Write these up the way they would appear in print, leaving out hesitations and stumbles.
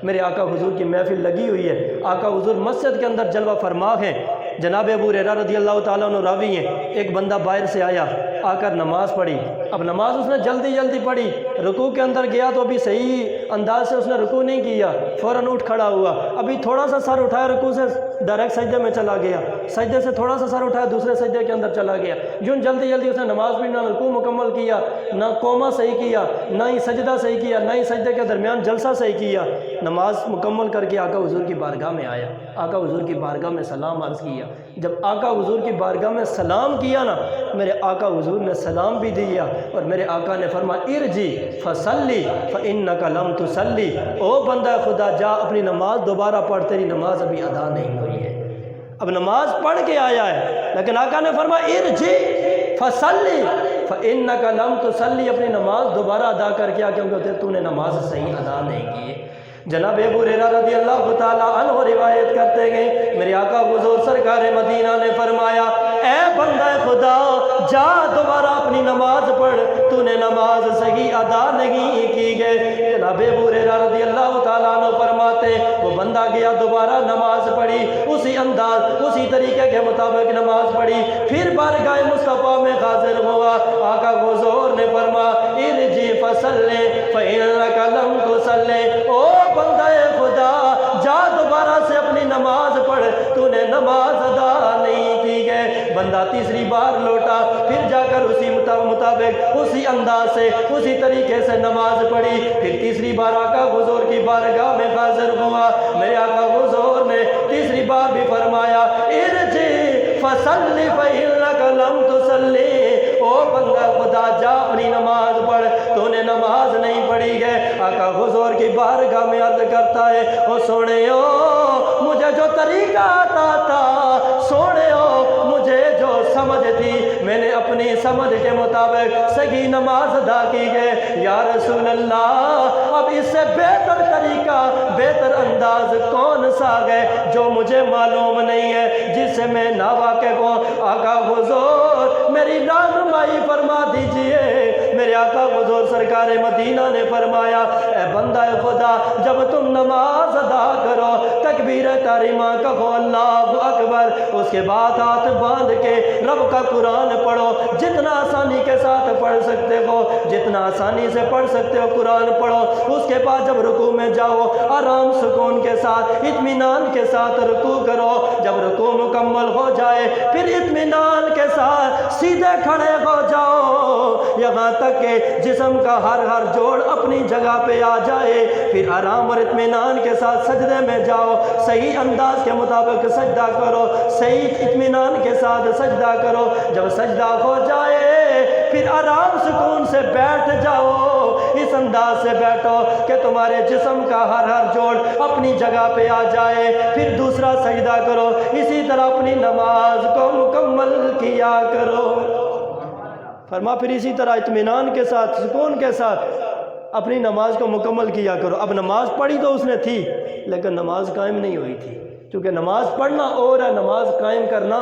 میرے آقا حضور کی محفل لگی ہوئی ہے، آقا حضور مسجد کے اندر جلوہ فرما ہیں، جناب ابو ہریرہ رضی اللہ تعالیٰ عنہ راوی ہیں، ایک بندہ باہر سے آیا، آ کر نماز پڑھی، اب نماز اس نے جلدی جلدی پڑھی، رکوع کے اندر گیا تو ابھی صحیح انداز سے اس نے رکوع نہیں کیا، فوراً اٹھ کھڑا ہوا، ابھی تھوڑا سا سر اٹھایا رکوع سے ڈائریکٹ سجدے میں چلا گیا، سجدے سے تھوڑا سا سر اٹھایا دوسرے سجدے کے اندر چلا گیا، یوں جلدی جلدی اس نے نماز پڑھی، نہ رکوع مکمل کیا، نہ قومہ صحیح کیا، نہ ہی سجدہ صحیح کیا، نہ ہی سجدے کے درمیان جلسہ صحیح کیا، نماز مکمل کر کے آقا حضور کی بارگاہ میں آیا، آقا حضور کی بارگاہ میں سلام عرض کیا، جب آقا حضور کی بارگاہ میں سلام کیا نا، میرے آقا حضور نے سلام بھی دیا اور میرے آقا نے فرمایا ارجی فصلی فانک لم تصلی، او بندہ خدا جا اپنی نماز دوبارہ پڑھ، تیری نماز ابھی ادا نہیں ہوئی ہے۔ اب نماز پڑھ کے آیا ہے لیکن آقا نے فرمایا ارجی فصلی فانک لم تصلی، اپنی نماز دوبارہ ادا کر کے آ، کیونکہ تو نے نماز صحیح ادا نہیں کی ہے۔ جناب ابو ہریرہ رضی اللہ تعالیٰ عنہ روایت کرتے گئے، میرے آقا حضور سرکار مدینہ نے فرمایا اے بندہ خدا جا دوبارہ اپنی نماز پڑھ، تو نے نماز صحیح ادا نہیں کی گئے۔ جناب ابو ہریرہ رضی اللہ تعالیٰ عنہ فرماتے وہ بندہ گیا دوبارہ نماز پڑھی، اسی انداز اسی طریقے کے مطابق نماز پڑھی، پھر بارگاہ مصطفیٰ میں حاضر ہوا، آقا حضور نے فرمایا ارجی فصلی فانک لم تصلی، او بندہ خدا جا دوبارہ سے اپنی نماز پڑھ، تو نے نماز ادا نہیں کی گئے۔ بندہ تیسری بار لوٹا، پھر جا کر اسی مطابق اسی انداز سے اسی طریقے سے نماز پڑھی، پھر تیسری بار آقا حضور کی بارگاہ میں حاضر ہوا، میرے آقا حضور نے تیسری بار بھی فرمایا ارجی فصلی فانک لم تصلی، او بندہ خدا جا اپنی نماز پڑھ، تو نے نماز نہیں پڑھی گئے۔ آقا حضور کی بارگاہ میں عرض کرتا ہے او سوڑیو مجھے جو طریقہ آتا تھا، سوڑیو مجھے جو سمجھ تھی میں نے اپنی سمجھ کے مطابق صحیح نماز ادا کی گئے۔ یا رسول اللہ اب اس سے بہتر طریقہ بہتر انداز کون سا ہے جو مجھے معلوم نہیں ہے، جس سے میں ناواقف ہوں، آقا حضور میری رہنمائی فرما دیجئے۔ میرے آقا حضور سرکار مدینہ نے فرمایا اے بندہ خدا جب تم نماز ادا کرو تکبیر تحریمہ کہو اللہ اکبر، اس کے بعد ہاتھ باندھ کے رب کا قرآن پڑھو، جتنا آسانی کے ساتھ پڑھ سکتے ہو، جتنا آسانی سے پڑھ سکتے ہو قرآن پڑھو۔ اس کے بعد جب رکوع میں جاؤ آرام سکون کے ساتھ اطمینان کے ساتھ رکوع کرو، جب رکوع مکمل ہو جائے پھر اطمینان کے ساتھ سیدھے کھڑے ہو جاؤ یہاں تک کہ جسم کا ہر جوڑ اپنی جگہ پہ آ جائے، پھر آرام اور اطمینان کے ساتھ سجدے میں جاؤ، صحیح انداز کے مطابق سجدہ کرو، صحیح اطمینان کے ساتھ سجدہ کرو، جب سجدہ ہو جائے پھر آرام سکون سے بیٹھ جاؤ، اس انداز سے بیٹھو کہ تمہارے جسم کا ہر جوڑ اپنی جگہ پہ آ جائے، پھر دوسرا سجدہ کرو، اسی طرح اپنی نماز کو مکمل کیا کرو۔ فرما پھر اسی طرح اطمینان کے ساتھ سکون کے ساتھ اپنی نماز کو مکمل کیا کرو۔ اب نماز پڑھی تو اس نے تھی لیکن نماز قائم نہیں ہوئی تھی، کیونکہ نماز پڑھنا اور ہے، نماز قائم کرنا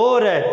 اور ہے۔